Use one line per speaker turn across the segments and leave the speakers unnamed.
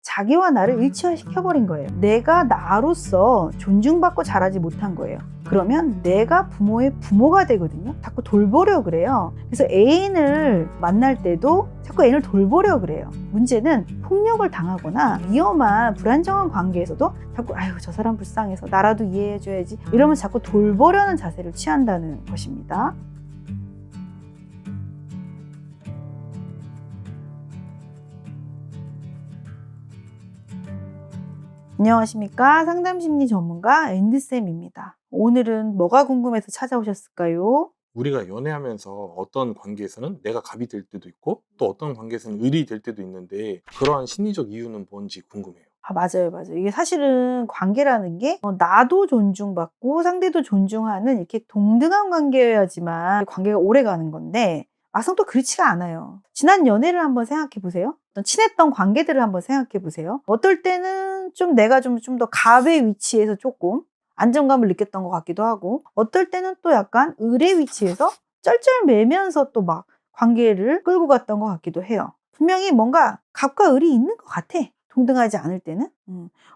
자기와 나를 일치화시켜버린 거예요. 내가 나로서 존중받고 자라지 못한 거예요. 그러면 내가 부모의 부모가 되거든요. 자꾸 돌보려 그래요. 그래서 애인을 만날 때도 자꾸 애인을 돌보려 그래요. 문제는 폭력을 당하거나 위험한 불안정한 관계에서도 자꾸 아유 저 사람 불쌍해서 나라도 이해해줘야지 이러면 자꾸 돌보려는 자세를 취한다는 것입니다. 안녕하십니까, 상담심리 전문가 앤드쌤입니다. 오늘은 뭐가 궁금해서 찾아오셨을까요?
우리가 연애하면서 어떤 관계에서는 내가 갑이 될 때도 있고 또 어떤 관계에서는 을이 될 때도 있는데 그러한 심리적 이유는 뭔지 궁금해요.
맞아요. 이게 사실은 관계라는 게 나도 존중받고 상대도 존중하는 이렇게 동등한 관계여야지만 관계가 오래 가는 건데 막상 또 그렇지가 않아요. 지난 연애를 한번 생각해 보세요. 어떤 친했던 관계들을 한번 생각해 보세요. 어떨 때는 좀 내가 좀 더 갑의 위치에서 조금 안정감을 느꼈던 것 같기도 하고, 어떨 때는 또 약간 을의 위치에서 쩔쩔매면서 또 막 관계를 끌고 갔던 것 같기도 해요. 분명히 뭔가 갑과 을이 있는 것 같아, 동등하지 않을 때는.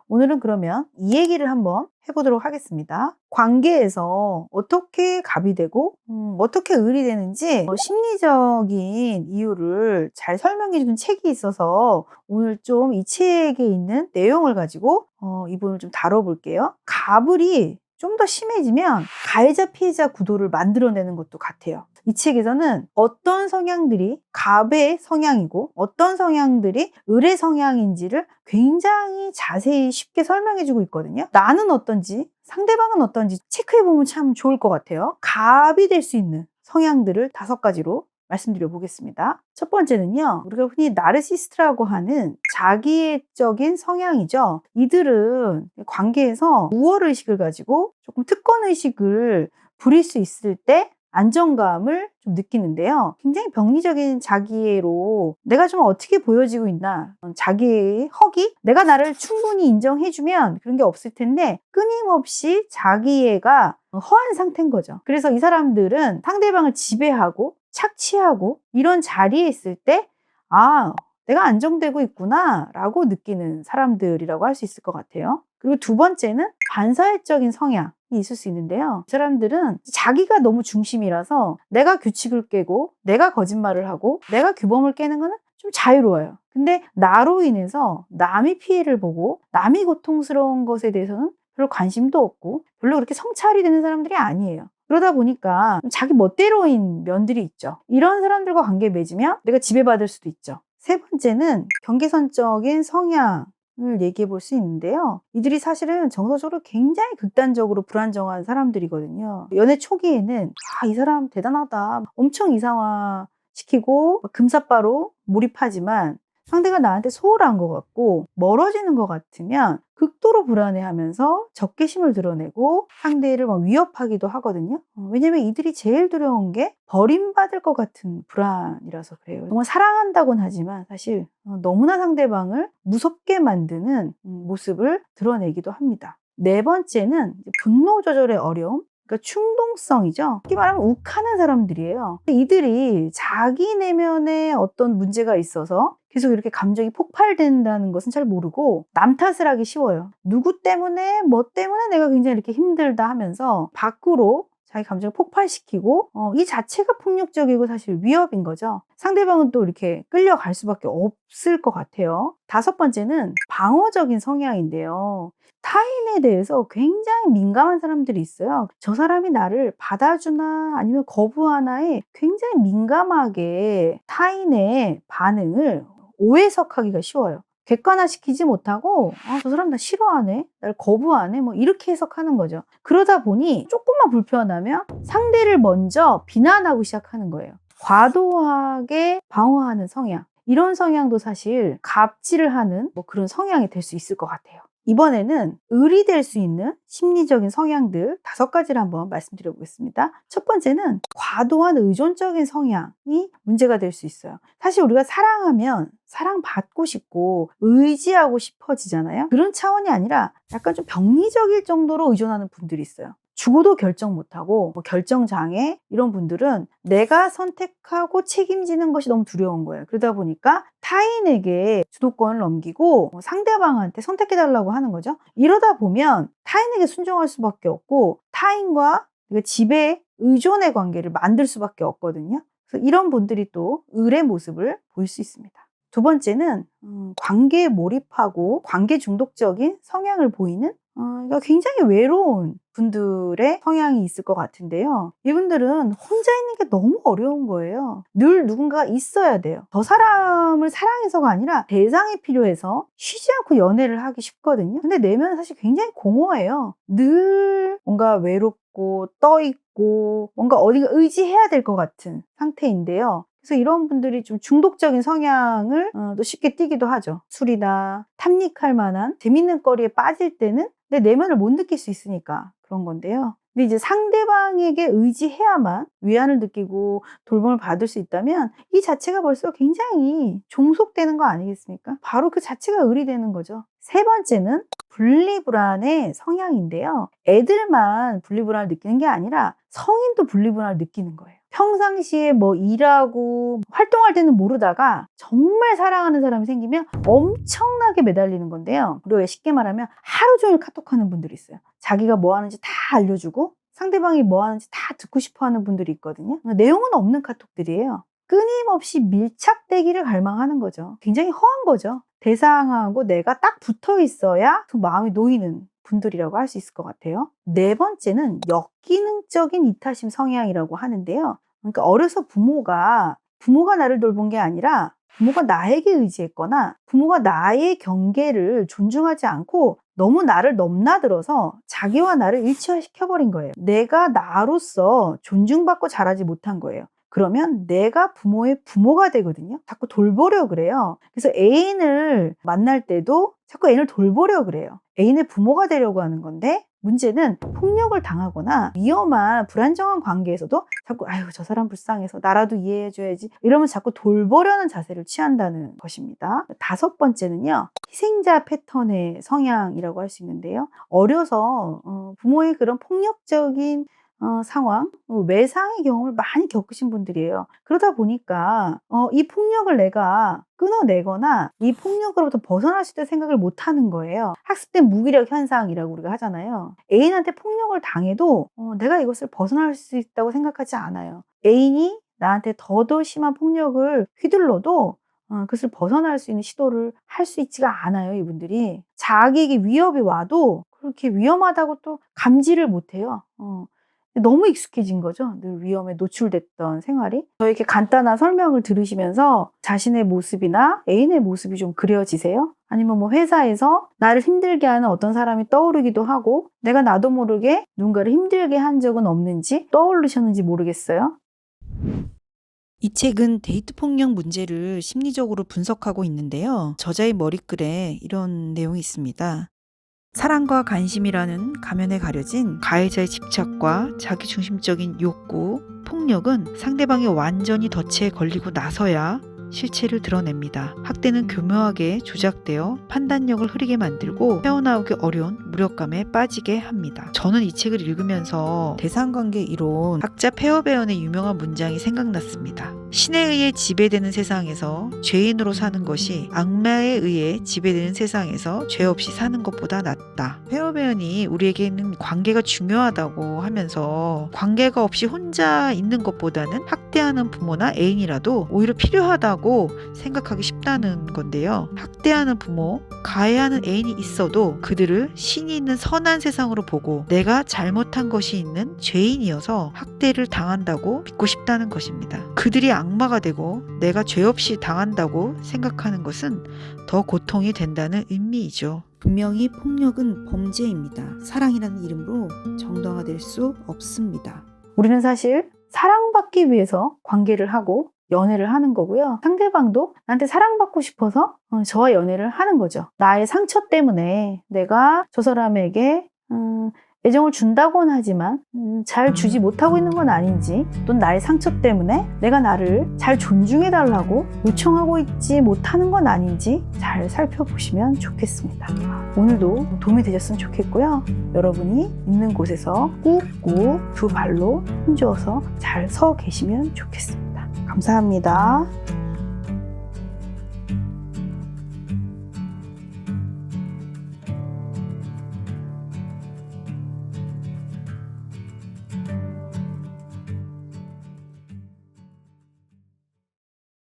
오늘은 그러면 이 얘기를 한번 해보도록 하겠습니다. 관계에서 어떻게 갑이 되고 어떻게 을이 되는지 심리적인 이유를 잘 설명해주는 책이 있어서 오늘 좀 이 책에 있는 내용을 가지고 이 부분을 좀 다뤄볼게요. 갑을이 좀 더 심해지면 가해자 피해자 구도를 만들어내는 것도 같아요. 이 책에서는 어떤 성향들이 갑의 성향이고 어떤 성향들이 을의 성향인지를 굉장히 자세히 쉽게 설명해주고 있거든요. 나는 어떤지 상대방은 어떤지 체크해보면 참 좋을 것 같아요. 갑이 될 수 있는 성향들을 5가지로 말씀드려 보겠습니다. 첫 번째는요, 우리가 흔히 나르시스트라고 하는 자기애적인 성향이죠. 이들은 관계에서 우월의식을 가지고 조금 특권의식을 부릴 수 있을 때 안정감을 좀 느끼는데요. 굉장히 병리적인 자기애로 내가 좀 어떻게 보여지고 있나, 자기의 허기? 내가 나를 충분히 인정해주면 그런 게 없을 텐데 끊임없이 자기애가 허한 상태인 거죠. 그래서 이 사람들은 상대방을 지배하고 착취하고 이런 자리에 있을 때 내가 안정되고 있구나 라고 느끼는 사람들이라고 할 수 있을 것 같아요. 그리고 두 번째는 반사회적인 성향이 있을 수 있는데요. 이 사람들은 자기가 너무 중심이라서 내가 규칙을 깨고 내가 거짓말을 하고 내가 규범을 깨는 거는 좀 자유로워요. 근데 나로 인해서 남이 피해를 보고 남이 고통스러운 것에 대해서는 별로 관심도 없고 별로 그렇게 성찰이 되는 사람들이 아니에요. 그러다 보니까 자기 멋대로인 면들이 있죠. 이런 사람들과 관계 맺으면 내가 지배받을 수도 있죠. 세 번째는 경계선적인 성향을 얘기해 볼 수 있는데요. 이들이 사실은 정서적으로 굉장히 극단적으로 불안정한 사람들이거든요. 연애 초기에는 이 사람 대단하다, 엄청 이상화시키고 금사빠로 몰입하지만 상대가 나한테 소홀한 것 같고 멀어지는 것 같으면 극도로 불안해하면서 적개심을 드러내고 상대를 막 위협하기도 하거든요. 왜냐면 이들이 제일 두려운 게 버림받을 것 같은 불안이라서 그래요. 정말 사랑한다고는 하지만 사실 너무나 상대방을 무섭게 만드는 모습을 드러내기도 합니다. 네 번째는 분노 조절의 어려움. 그러니까 충동성이죠. 쉽게 말하면 욱하는 사람들이에요. 이들이 자기 내면에 어떤 문제가 있어서 계속 이렇게 감정이 폭발된다는 것은 잘 모르고 남 탓을 하기 쉬워요. 누구 때문에 뭐 때문에 내가 굉장히 이렇게 힘들다 하면서 밖으로 자기 감정을 폭발시키고 이 자체가 폭력적이고 사실 위협인 거죠. 상대방은 또 이렇게 끌려갈 수밖에 없을 것 같아요. 5번째는 방어적인 성향인데요. 타인에 대해서 굉장히 민감한 사람들이 있어요. 저 사람이 나를 받아주나 아니면 거부하나에 굉장히 민감하게 타인의 반응을 오해석하기가 쉬워요. 객관화시키지 못하고 저 사람 나 싫어하네, 날 거부하네, 뭐 이렇게 해석하는 거죠. 그러다 보니 조금만 불편하면 상대를 먼저 비난하고 시작하는 거예요. 과도하게 방어하는 성향, 이런 성향도 사실 갑질을 하는 그런 성향이 될 수 있을 것 같아요. 이번에는 을이 될 수 있는 심리적인 성향들 5가지를 한번 말씀드려 보겠습니다. 첫 번째는 과도한 의존적인 성향이 문제가 될 수 있어요. 사실 우리가 사랑하면 사랑받고 싶고 의지하고 싶어지잖아요. 그런 차원이 아니라 약간 좀 병리적일 정도로 의존하는 분들이 있어요. 죽어도 결정 못하고 뭐 결정장애 이런 분들은 내가 선택하고 책임지는 것이 너무 두려운 거예요. 그러다 보니까 타인에게 주도권을 넘기고 상대방한테 선택해달라고 하는 거죠. 이러다 보면 타인에게 순종할 수밖에 없고 타인과 지배, 의존의 관계를 만들 수밖에 없거든요. 그래서 이런 분들이 또 을의 모습을 보일 수 있습니다. 두 번째는 관계에 몰입하고 관계 중독적인 성향을 보이는 그러니까 굉장히 외로운 분들의 성향이 있을 것 같은데요. 이분들은 혼자 있는 게 너무 어려운 거예요. 늘 누군가가 있어야 돼요. 저 사람을 사랑해서가 아니라 대상이 필요해서 쉬지 않고 연애를 하기 쉽거든요. 근데 내면은 사실 굉장히 공허해요. 늘 뭔가 외롭고 떠있고 뭔가 어딘가 의지해야 될 것 같은 상태인데요. 그래서 이런 분들이 좀 중독적인 성향을 또 쉽게 띠기도 하죠. 술이나 탐닉할 만한 재밌는 거리에 빠질 때는 내 내면을 못 느낄 수 있으니까 그런 건데요. 근데 이제 상대방에게 의지해야만 위안을 느끼고 돌봄을 받을 수 있다면 이 자체가 벌써 굉장히 종속되는 거 아니겠습니까? 바로 그 자체가 을이 되는 거죠. 세 번째는 분리불안의 성향인데요. 애들만 분리불안을 느끼는 게 아니라 성인도 분리불안을 느끼는 거예요. 평상시에 뭐 일하고 활동할 때는 모르다가 정말 사랑하는 사람이 생기면 엄청나게 매달리는 건데요. 그리고 쉽게 말하면 하루 종일 카톡하는 분들이 있어요. 자기가 뭐 하는지 다 알려주고 상대방이 뭐 하는지 다 듣고 싶어 하는 분들이 있거든요. 내용은 없는 카톡들이에요. 끊임없이 밀착되기를 갈망하는 거죠. 굉장히 허한 거죠. 대상하고 내가 딱 붙어 있어야 그 마음이 놓이는 분들이라고 할 수 있을 것 같아요. 네 번째는 역기능적인 이타심 성향이라고 하는데요. 그러니까 어려서 부모가 나를 돌본 게 아니라 부모가 나에게 의지했거나 부모가 나의 경계를 존중하지 않고 너무 나를 넘나들어서 자기와 나를 일치화시켜버린 거예요. 내가 나로서 존중받고 자라지 못한 거예요. 그러면 내가 부모의 부모가 되거든요. 자꾸 돌보려 그래요. 그래서 애인을 만날 때도 자꾸 애인을 돌보려 그래요. 애인의 부모가 되려고 하는 건데 문제는 폭력을 당하거나 위험한 불안정한 관계에서도 자꾸 아유 저 사람 불쌍해서 나라도 이해해줘야지 이러면 자꾸 돌보려는 자세를 취한다는 것입니다. 다섯 번째는요. 희생자 패턴의 성향이라고 할 수 있는데요. 어려서 부모의 그런 폭력적인 상황, 외상의 경험을 많이 겪으신 분들이에요. 그러다 보니까 이 폭력을 내가 끊어내거나 이 폭력으로부터 벗어날 수 있다는 생각을 못 하는 거예요. 학습된 무기력 현상이라고 우리가 하잖아요. 애인한테 폭력을 당해도 내가 이것을 벗어날 수 있다고 생각하지 않아요. 애인이 나한테 더더 심한 폭력을 휘둘러도 그것을 벗어날 수 있는 시도를 할 수 있지가 않아요, 이분들이. 자기에게 위협이 와도 그렇게 위험하다고 또 감지를 못해요. 너무 익숙해진 거죠. 늘 위험에 노출됐던 생활이. 저에게 간단한 설명을 들으시면서 자신의 모습이나 애인의 모습이 좀 그려지세요? 아니면 뭐 회사에서 나를 힘들게 하는 어떤 사람이 떠오르기도 하고 내가 나도 모르게 누군가를 힘들게 한 적은 없는지 떠오르셨는지 모르겠어요.
이 책은 데이트 폭력 문제를 심리적으로 분석하고 있는데요. 저자의 머릿글에 이런 내용이 있습니다. 사랑과 관심이라는 가면에 가려진 가해자의 집착과 자기중심적인 욕구, 폭력은 상대방의 완전히 덫에 걸리고 나서야 실체를 드러냅니다. 학대는 교묘하게 조작되어 판단력을 흐리게 만들고 헤어나오기 어려운 무력감에 빠지게 합니다. 저는 이 책을 읽으면서 대상관계 이론 학자 페어베언의 유명한 문장이 생각났습니다. 신에 의해 지배되는 세상에서 죄인으로 사는 것이 악마에 의해 지배되는 세상에서 죄 없이 사는 것보다 낫다. 페어베언이 우리에게는 관계가 중요하다고 하면서 관계가 없이 혼자 있는 것보다는 학대하는 부모나 애인이라도 오히려 필요하다고 생각하기 쉽다는 건데요. 학대하는 부모, 가해하는 애인이 있어도 그들을 신이 있는 선한 세상으로 보고 내가 잘못한 것이 있는 죄인이어서 학대를 당한다고 믿고 싶다는 것입니다. 그들이 악마가 되고 내가 죄 없이 당한다고 생각하는 것은 더 고통이 된다는 의미이죠. 분명히 폭력은 범죄입니다. 사랑이라는 이름으로 정당화될 수 없습니다.
우리는 사실 사랑받기 위해서 관계를 하고 연애를 하는 거고요. 상대방도 나한테 사랑받고 싶어서 저와 연애를 하는 거죠. 나의 상처 때문에 내가 저 사람에게 애정을 준다고는 하지만 잘 주지 못하고 있는 건 아닌지, 또는 나의 상처 때문에 내가 나를 잘 존중해달라고 요청하고 있지 못하는 건 아닌지 잘 살펴보시면 좋겠습니다. 오늘도 도움이 되셨으면 좋겠고요. 여러분이 있는 곳에서 꾹꾹 두 발로 힘주어서 잘 서 계시면 좋겠습니다. 감사합니다.